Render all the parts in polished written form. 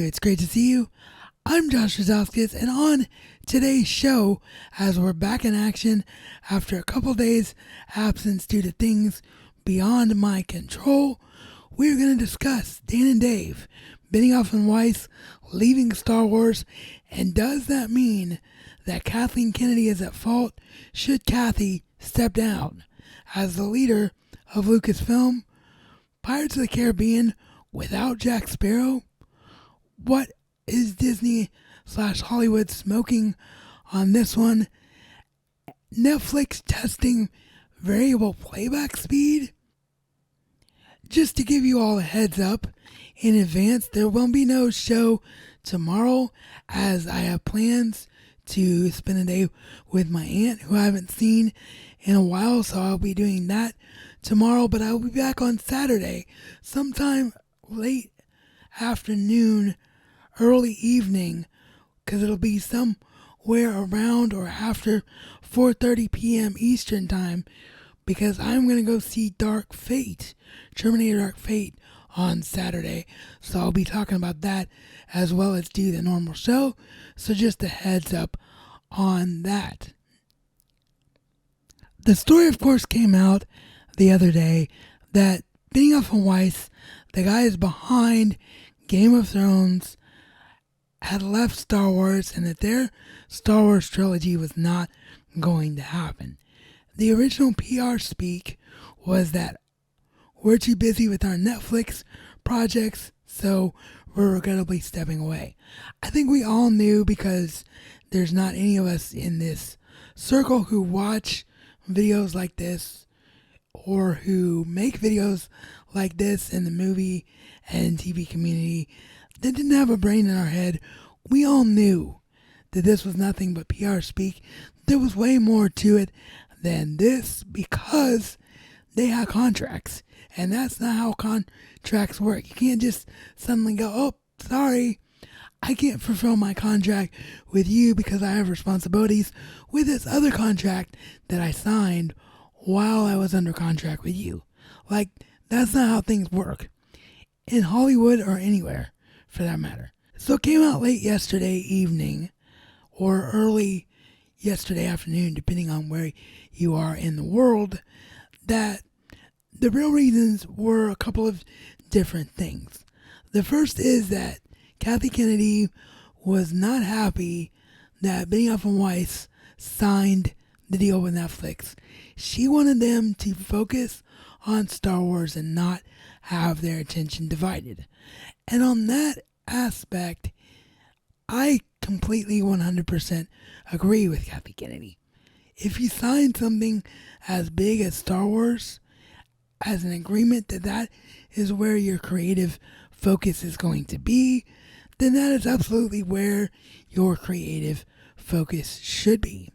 you. It's great to see you. I'm Josh Razauskas, and on today's show, as we're back in action after a couple days absence due to things beyond my control, we're going to discuss Dan and Dave, Benioff and Weiss leaving Star Wars, and does that mean that Kathleen Kennedy is at fault? Should Kathy step down as the leader of LucasFilm? Pirates of the Caribbean without Jack Sparrow? What is Disney/Hollywood smoking on this one? Netflix testing variable playback speed? Just to give you all a heads up in advance, there will be no show tomorrow as I have plans to spend a day with my aunt who I haven't seen in a while, so I'll be doing that tomorrow, but I'll be back on Saturday sometime late afternoon, early evening, because it'll be somewhere around or after 4:30 p.m. Eastern time, because I'm going to go see Terminator Dark Fate on Saturday. So I'll be talking about that as well as do the normal show. So just a heads up on that. The story, of course, came out the other day that Benioff and Weiss, the guys behind Game of Thrones, had left Star Wars and that their Star Wars trilogy was not going to happen. The original PR speak was that we're too busy with our Netflix projects, so we're regrettably stepping away. I think we all knew, because there's not any of us in this circle who watch videos like this or who make videos like this in the movie and TV community that didn't have a brain in our head. We all knew that this was nothing but PR speak. There was way more to it than this, because they have contracts, and that's not how contracts work. You can't just suddenly go, oh, sorry, I can't fulfill my contract with you because I have responsibilities with this other contract that I signed while I was under contract with you. Like, that's not how things work in Hollywood or anywhere for that matter. So it came out late yesterday evening or early yesterday afternoon, depending on where you are in the world, that the real reasons were a couple of different things. The first is that Kathy Kennedy was not happy that Benioff and Weiss signed the deal with Netflix. She wanted them to focus on Star Wars and not have their attention divided. And on that aspect, I completely 100% agree with Kathy Kennedy. If you sign something as big as Star Wars as an agreement that is where your creative focus is going to be, then that is absolutely where your creative focus should be.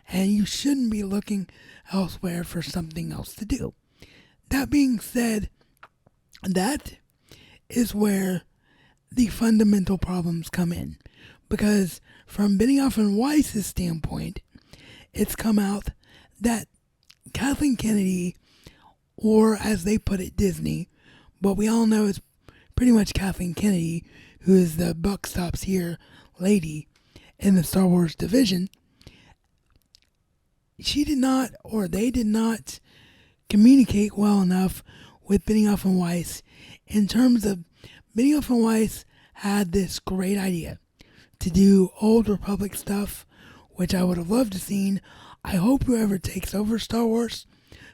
And you shouldn't be looking elsewhere for something else to do. That being said, that is where the fundamental problems come in. Because from Benioff and Weiss's standpoint, it's come out that Kathleen Kennedy, or as they put it, Disney, but we all know it's pretty much Kathleen Kennedy, who is the buck stops here lady in the Star Wars division, she did not, or they did not, communicate well enough with Benioff and Weiss in terms of Benioff and Weiss had this great idea to do Old Republic stuff, which I would have loved to seen. I hope whoever takes over Star Wars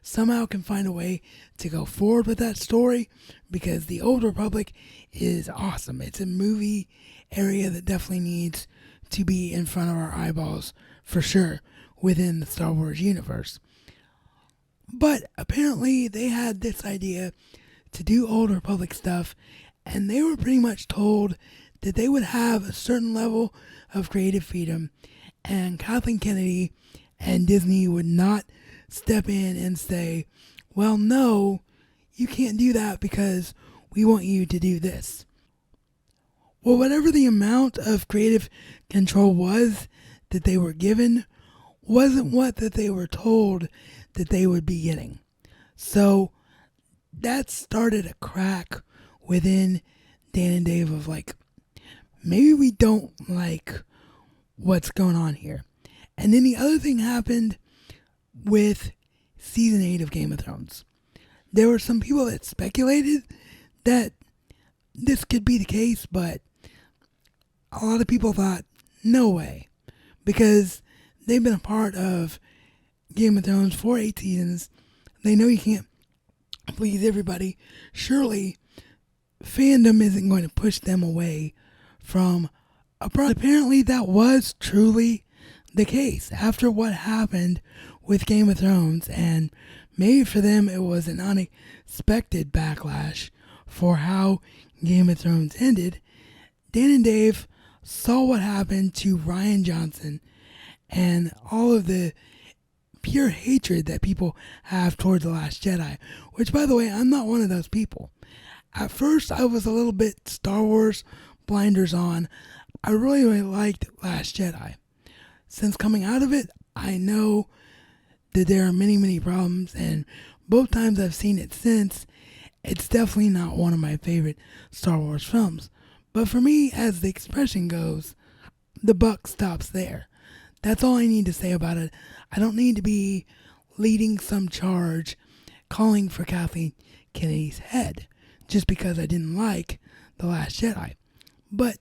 somehow can find a way to go forward with that story, because the Old Republic is awesome. It's a movie area that definitely needs to be in front of our eyeballs for sure within the Star Wars universe. But apparently they had this idea to do Old Republic stuff, and they were pretty much told that they would have a certain level of creative freedom, and Kathleen Kennedy and Disney would not step in and say, well, no, you can't do that because we want you to do this. Well, whatever the amount of creative control was that they were given wasn't what that they were told that they would be getting. So that started a crack within Dan and Dave of like, maybe we don't like what's going on here. And then the other thing happened with season 8 of Game of Thrones. There were some people that speculated that this could be the case, but a lot of people thought, no way. Because they've been a part of Game of Thrones for 8 seasons. They know you can't please everybody. Surely, fandom isn't going to push them away from a product. Apparently, that was truly the case after what happened with Game of Thrones, and maybe for them it was an unexpected backlash for how Game of Thrones ended. Dan and Dave saw what happened to Rian Johnson and all of the pure hatred that people have towards The Last Jedi, which, by the way, I'm not one of those people. At first, I was a little bit Star Wars blinders on. I really liked Last Jedi. Since coming out of it, I know that there are many, many problems, and both times I've seen it since, it's definitely not one of my favorite Star Wars films. But for me, as the expression goes, the buck stops there. That's all I need to say about it. I don't need to be leading some charge calling for Kathleen Kennedy's head just because I didn't like The Last Jedi. But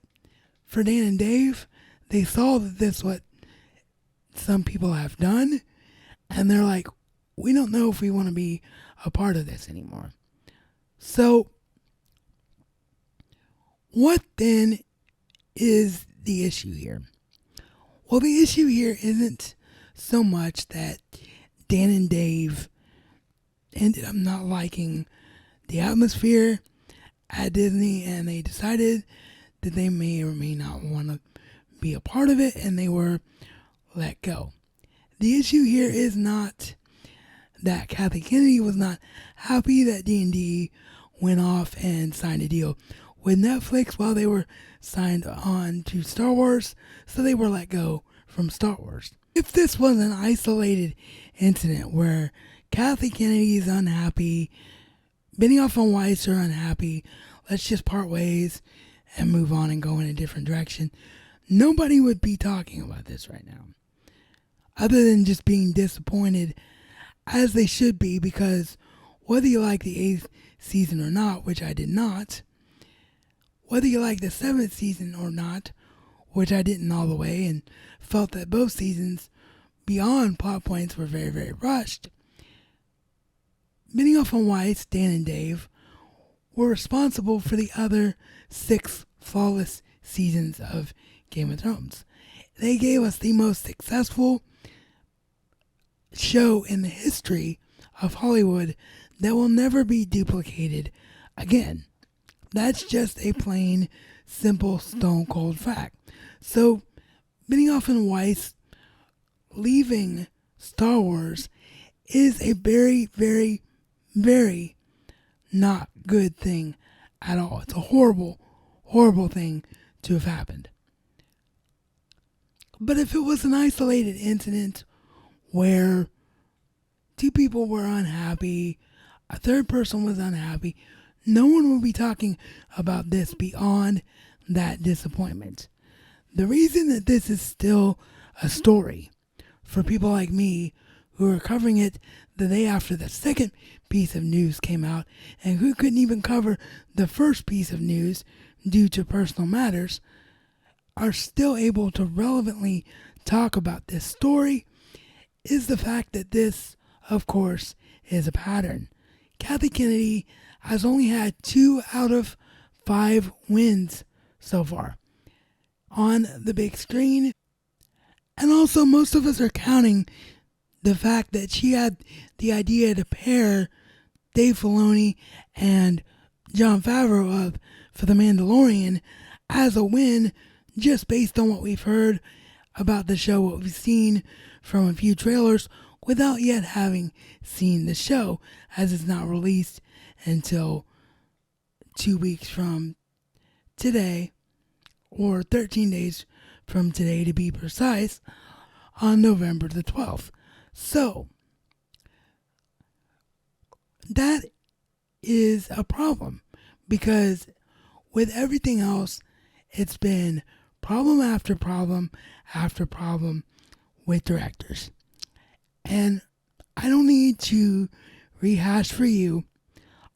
for Dan and Dave, they saw that this is what some people have done, and they're like, we don't know if we want to be a part of this anymore. So, what then is the issue here? Well, the issue here isn't so much that Dan and Dave ended up not liking the atmosphere at Disney, and they decided that they may or may not want to be a part of it, and they were let go. The issue here is not that Kathleen Kennedy was not happy that D&D went off and signed a deal with Netflix while they were signed on to Star Wars, so they were let go from Star Wars. If this was an isolated incident where Kathleen Kennedy is unhappy, Benioff and Weiss are unhappy, let's just part ways and move on and go in a different direction, nobody would be talking about this right now. Other than just being disappointed, as they should be, because whether you like the 8th season or not, which I did not, whether you like the 7th season or not, which I didn't all the way, and felt that both seasons, beyond plot points, were very, very rushed, Benioff and Weiss, Dan and Dave, were responsible for the other 6 flawless seasons of Game of Thrones. They gave us the most successful show in the history of Hollywood that will never be duplicated again. That's just a plain, simple, stone cold fact. So, Benioff and Weiss leaving Star Wars is a very, very, very not good thing at all. It's a horrible, horrible thing to have happened. But if it was an isolated incident where 2 people were unhappy, a third person was unhappy, no one will be talking about this beyond that disappointment. The reason that this is still a story for people like me who are covering it the day after the second piece of news came out and who couldn't even cover the first piece of news due to personal matters, are still able to relevantly talk about this story is the fact that this, of course, is a pattern. Kathleen Kennedy has only had 2 out of 5 wins so far on the big screen. And also, most of us are counting the fact that she had the idea to pair Dave Filoni and Jon Favreau up for The Mandalorian as a win, just based on what we've heard about the show, what we've seen from a few trailers, without yet having seen the show, as it's not released until 2 weeks from today, or 13 days from today to be precise, on November the 12th. So, that is a problem, because with everything else, It's been problem after problem after problem with directors. And I don't need to rehash for you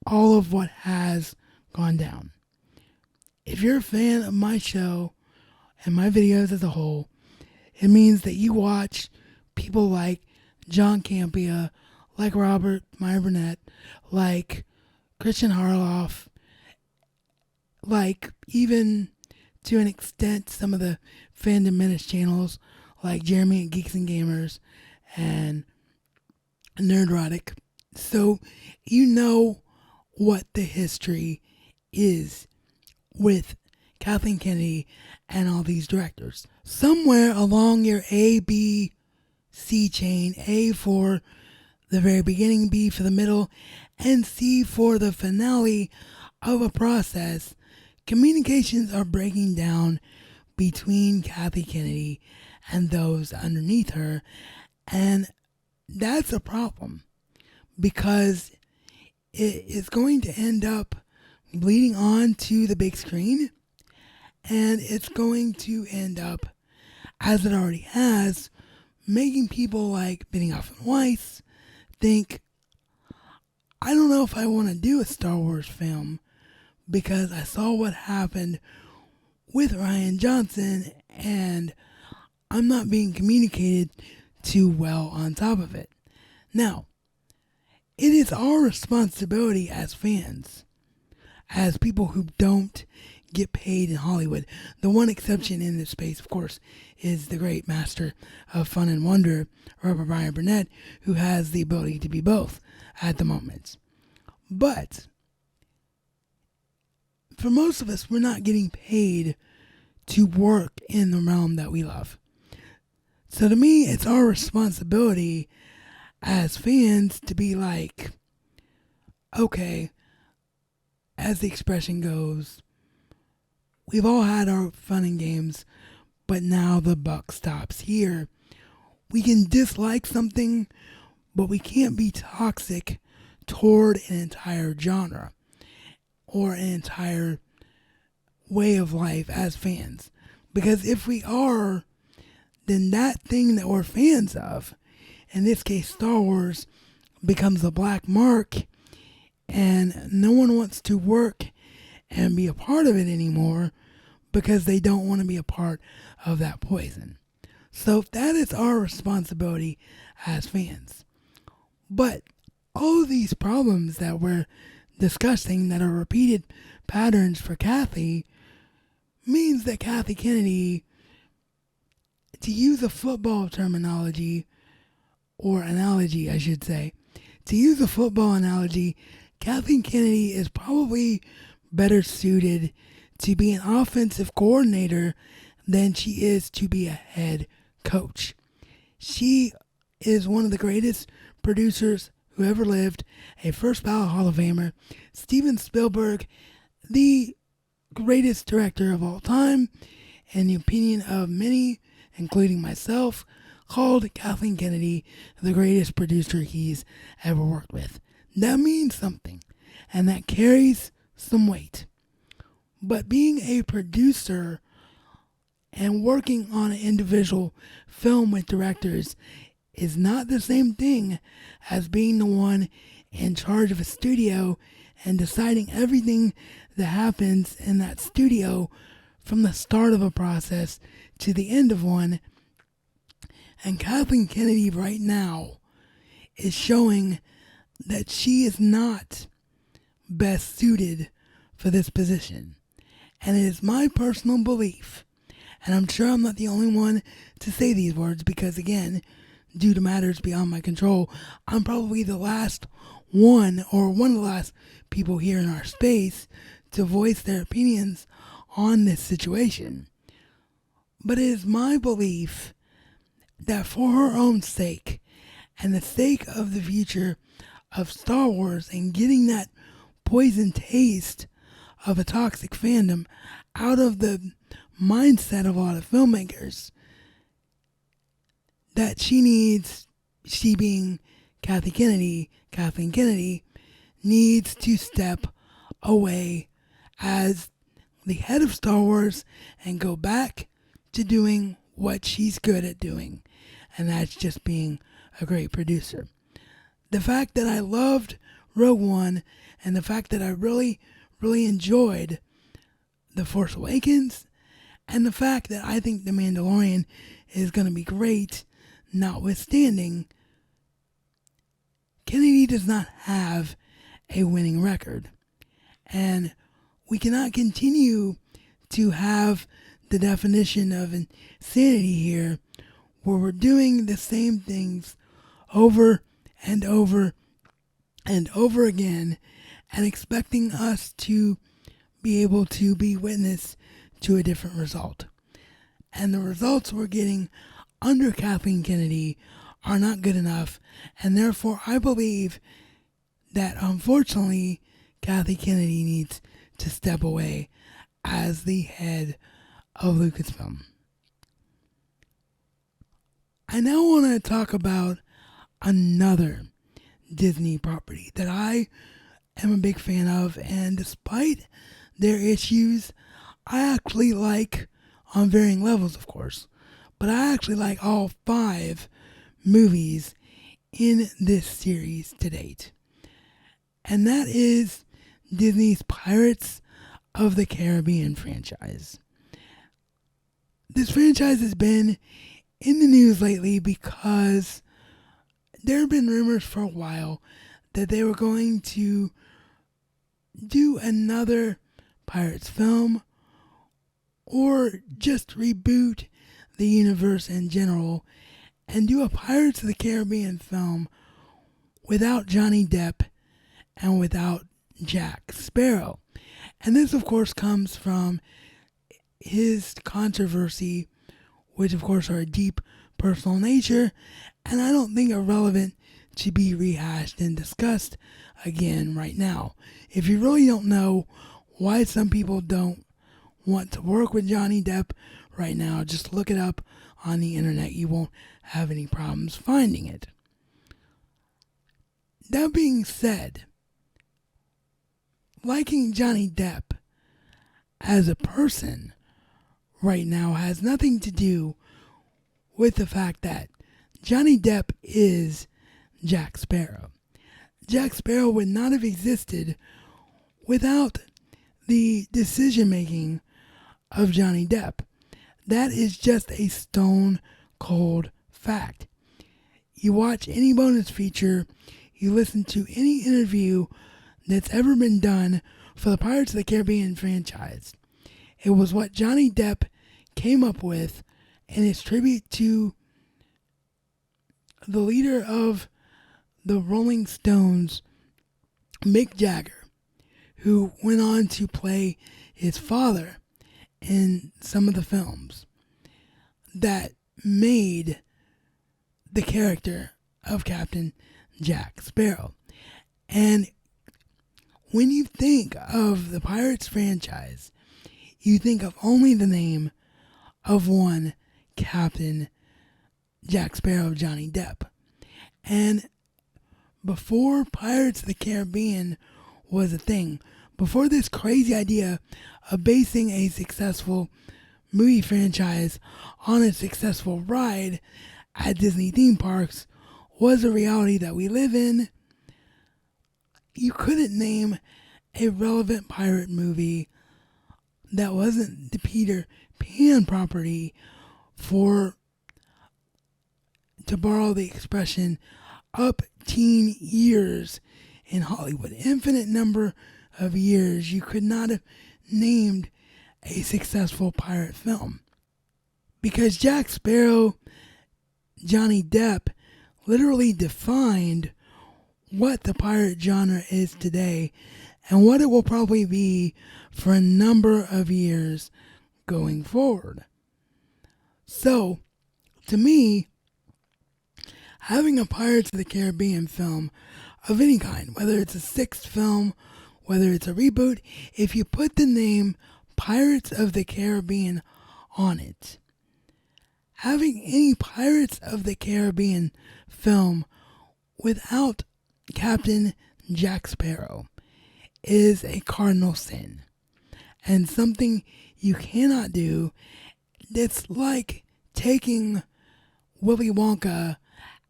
all of what has gone down. If you're a fan of my show and my videos as a whole, it means that you watch people like John Campea, like Robert Meyer Burnett, like Christian Harloff, like even to an extent some of the Fandom Menace channels like Jeremy at Geeks and Gamers and Nerdrotic. So you know what the history is with Kathleen Kennedy and all these directors. Somewhere along your A, B, C chain, A for the very beginning, B for the middle, and C for the finale of a process, communications are breaking down between Kathy Kennedy and those underneath her. And that's a problem because it is going to end up bleeding on to the big screen, and it's going to end up, as it already has, making people like Benioff and Weiss think, I don't know if I want to do a Star Wars film because I saw what happened with Rian Johnson and I'm not being communicated too well on top of it. Now, it is our responsibility as fans, as people who don't get paid in Hollywood. The one exception in this space, of course, is the great master of fun and wonder, Robert Meyer Burnett, who has the ability to be both at the moment. But for most of us, we're not getting paid to work in the realm that we love. So to me, it's our responsibility as fans to be like, okay, as the expression goes, we've all had our fun and games, but now the buck stops here. We can dislike something, but we can't be toxic toward an entire genre or an entire way of life as fans. Because if we are, then that thing that we're fans of, in this case Star Wars, becomes a black mark, and no one wants to work and be a part of it anymore because they don't want to be a part of that poison. So that is our responsibility as fans. But all of these problems that we're discussing that are repeated patterns for Kathy means that Kathy Kennedy, to use a football terminology, or analogy I should say, to use a football analogy, Kathleen Kennedy is probably better suited to be an offensive coordinator than she is to be a head coach. She is one of the greatest producers who ever lived, a first ballot Hall of Famer. Steven Spielberg, the greatest director of all time, in the opinion of many, including myself, called Kathleen Kennedy the greatest producer he's ever worked with. That means something, and that carries some weight. But being a producer and working on an individual film with directors is not the same thing as being the one in charge of a studio and deciding everything that happens in that studio from the start of a process to the end of one. And Kathleen Kennedy right now is showing that she is not best suited for this position. And it is my personal belief, and I'm sure I'm not the only one to say these words because, again, due to matters beyond my control, I'm probably the last one or one of the last people here in our space to voice their opinions on this situation. But it is my belief that for her own sake and the sake of the future of Star Wars and getting that poison taste of a toxic fandom out of the mindset of a lot of filmmakers, that she being Kathleen Kennedy, needs to step away as the head of Star Wars and go back to doing what she's good at doing, and that's just being a great producer. The fact that I loved Rogue One and the fact that I really, really enjoyed The Force Awakens, and the fact that I think The Mandalorian is going to be great, notwithstanding, Kennedy does not have a winning record. And we cannot continue to have the definition of insanity here, where we're doing the same things over and over and over again and expecting us to be able to be witness to a different result. And the results we're getting under Kathleen Kennedy are not good enough, and therefore I believe that unfortunately Kathy Kennedy needs to step away as the head of Lucasfilm. I now want to talk about another Disney property that I am a big fan of, and despite their issues, I actually like, on varying levels of course, but I actually like all 5 movies in this series to date. And that is Disney's Pirates of the Caribbean franchise. This franchise has been in the news lately because there have been rumors for a while that they were going to do another Pirates film or just reboot the universe in general and do a Pirates of the Caribbean film without Johnny Depp and without Jack Sparrow. And this, of course, comes from his controversy, which, of course, are a deep personal nature, and I don't think are relevant to be rehashed and discussed again right now. If you really don't know why some people don't want to work with Johnny Depp right now, just look it up on the internet. You won't have any problems finding it. That being said, liking Johnny Depp as a person right now has nothing to do with the fact that Johnny Depp is Jack Sparrow. Jack Sparrow would not have existed without the decision making of Johnny Depp. That is just a stone cold fact. You watch any bonus feature, you listen to any interview that's ever been done for the Pirates of the Caribbean franchise. It was what Johnny Depp came up with, and it's tribute to the leader of the Rolling Stones, Mick Jagger, who went on to play his father in some of the films that made the character of Captain Jack Sparrow. And when you think of the Pirates franchise, you think of only the name of one Captain Jack Sparrow, Johnny Depp. And before Pirates of the Caribbean was a thing, before this crazy idea of basing a successful movie franchise on a successful ride at Disney theme parks was a reality that we live in, you couldn't name a relevant pirate movie that wasn't the Peter Pan property for, to borrow the expression, up-teen years in Hollywood. Infinite number of years you could not have named a successful pirate film. Because Jack Sparrow, Johnny Depp, literally defined what the pirate genre is today and what it will probably be for a number of years going forward. So, to me, having a Pirates of the Caribbean film of any kind, whether it's a 6th film, whether it's a reboot, if you put the name Pirates of the Caribbean on it, having any Pirates of the Caribbean film without Captain Jack Sparrow is a cardinal sin. and something you cannot do. It's like taking Willy Wonka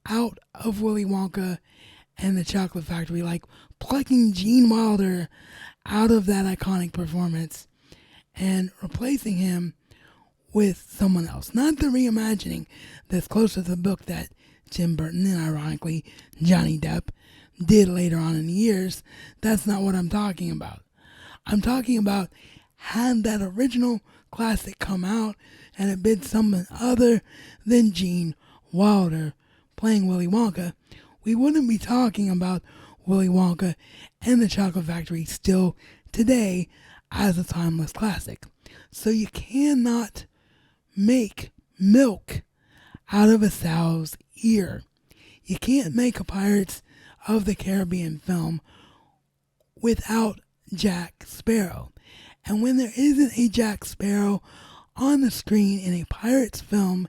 out of Willy Wonka and the Chocolate Factory, like plucking Gene Wilder out of that iconic performance and replacing him with someone else. Not the reimagining that's closer to the book that Tim Burton and, ironically, Johnny Depp did later on in the years. That's not what I'm talking about. I'm talking about had that original classic come out and it been someone other than Gene Wilder playing Willy Wonka, we wouldn't be talking about Willy Wonka and the Chocolate Factory still today as a timeless classic. So you cannot make milk out of a sow's ear. You can't make a Pirates of the Caribbean film without Jack Sparrow. And when there isn't a Jack Sparrow on the screen in a Pirates film,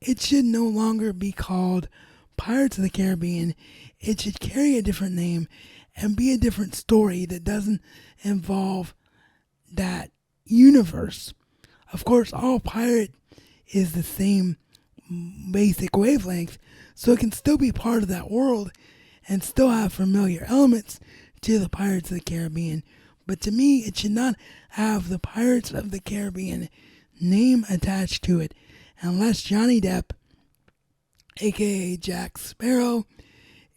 it should no longer be called Pirates of the Caribbean. It should carry a different name and be a different story that doesn't involve that universe. Of course, all pirate is the same basic wavelength, so it can still be part of that world and still have familiar elements to the Pirates of the Caribbean. But to me, it should not have the Pirates of the Caribbean name attached to it unless Johnny Depp, aka Jack Sparrow,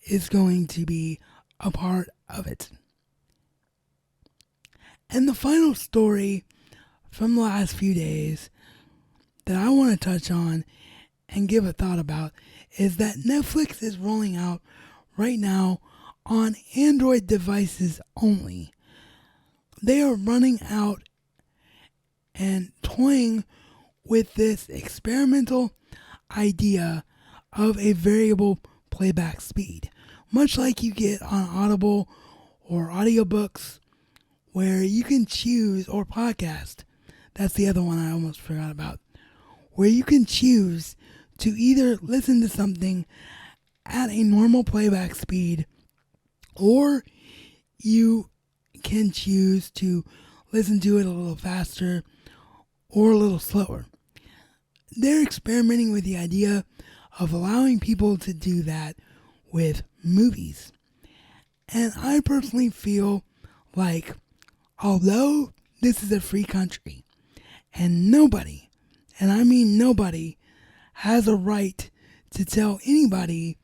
is going to be a part of it. And the final story from the last few days that I want to touch on and give a thought about is that Netflix is rolling out right now on Android devices only. They are running out and toying with this experimental idea of a variable playback speed, much like you get on Audible or audiobooks, where you can choose, or podcast, that's the other one I almost forgot about, where you can choose to either listen to something at a normal playback speed, or you can choose to listen to it a little faster or a little slower. They're experimenting with the idea of allowing people to do that with movies. And I personally feel like, although this is a free country, and nobody, and I mean nobody, has a right to tell anybody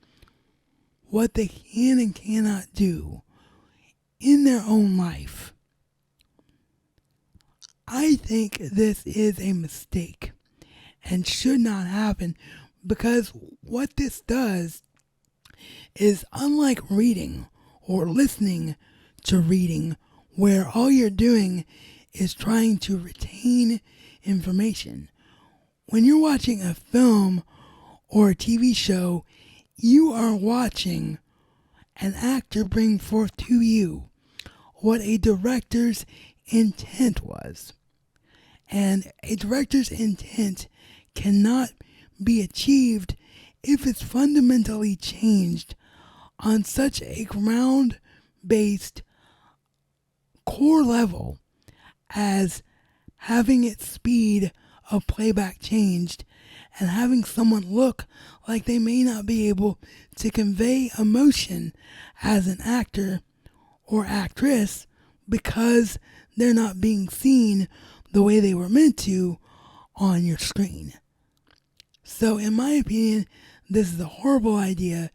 what they can and cannot do in their own life, I think this is a mistake and should not happen, because what this does is, unlike reading or listening to reading, where all you're doing is trying to retain information, when you're watching a film or a TV show, you are watching an actor bring forth to you what a director's intent was. And a director's intent cannot be achieved if it's fundamentally changed on such a ground-based core level as having its speed of playback changed and having someone look like they may not be able to convey emotion as an actor or actress because they're not being seen the way they were meant to on your screen. So in my opinion, this is a horrible idea,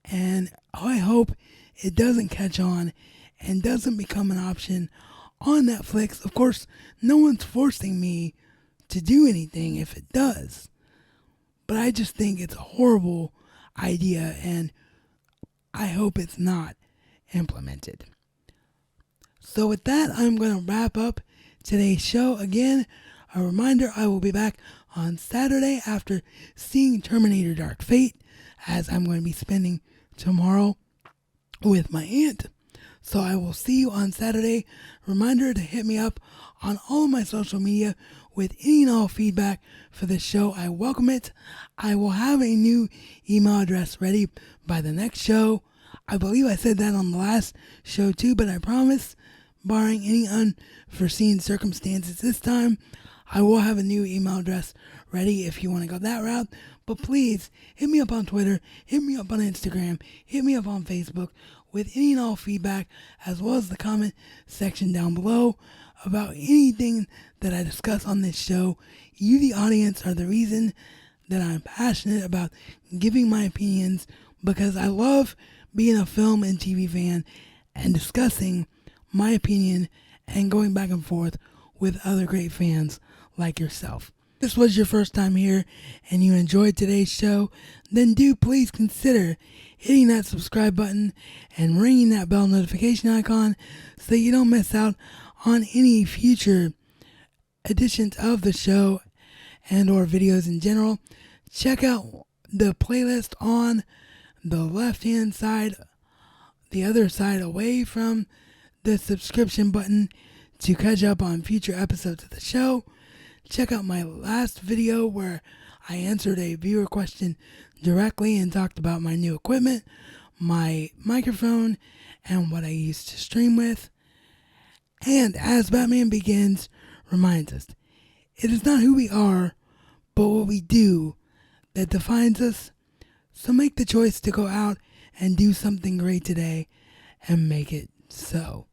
and I hope it doesn't catch on and doesn't become an option on Netflix. Of course, no one's forcing me to do anything if it does, but I just think it's a horrible idea, and I hope it's not implemented. So with that, I'm going to wrap up today's show. Again, a reminder, I will be back on Saturday after seeing Terminator Dark Fate, as I'm going to be spending tomorrow with my aunt. So I will see you on Saturday. Reminder to hit me up on all of my social media with any and all feedback for this show. I welcome it. I will have a new email address ready by the next show. I believe I said that on the last show too, but I promise barring any unforeseen circumstances. This time, I will have a new email address ready if you want to go that route. But please, hit me up on Twitter, hit me up on Instagram, hit me up on Facebook with any and all feedback, as well as the comment section down below about anything that I discuss on this show. You, the audience, are the reason that I'm passionate about giving my opinions, because I love being a film and TV fan and discussing my opinion and going back and forth with other great fans like yourself. If this was your first time here and you enjoyed today's show, then do please consider hitting that subscribe button and ringing that bell notification icon so that you don't miss out on any future editions of the show and or videos in general. Check out the playlist on the left hand side, the other side away from the subscription button, to catch up on future episodes of the show. Check out my last video where I answered a viewer question directly and talked about my new equipment, my microphone, and what I used to stream with. And as Batman Begins reminds us, it is not who we are, but what we do that defines us. So make the choice to go out and do something great today and make it so.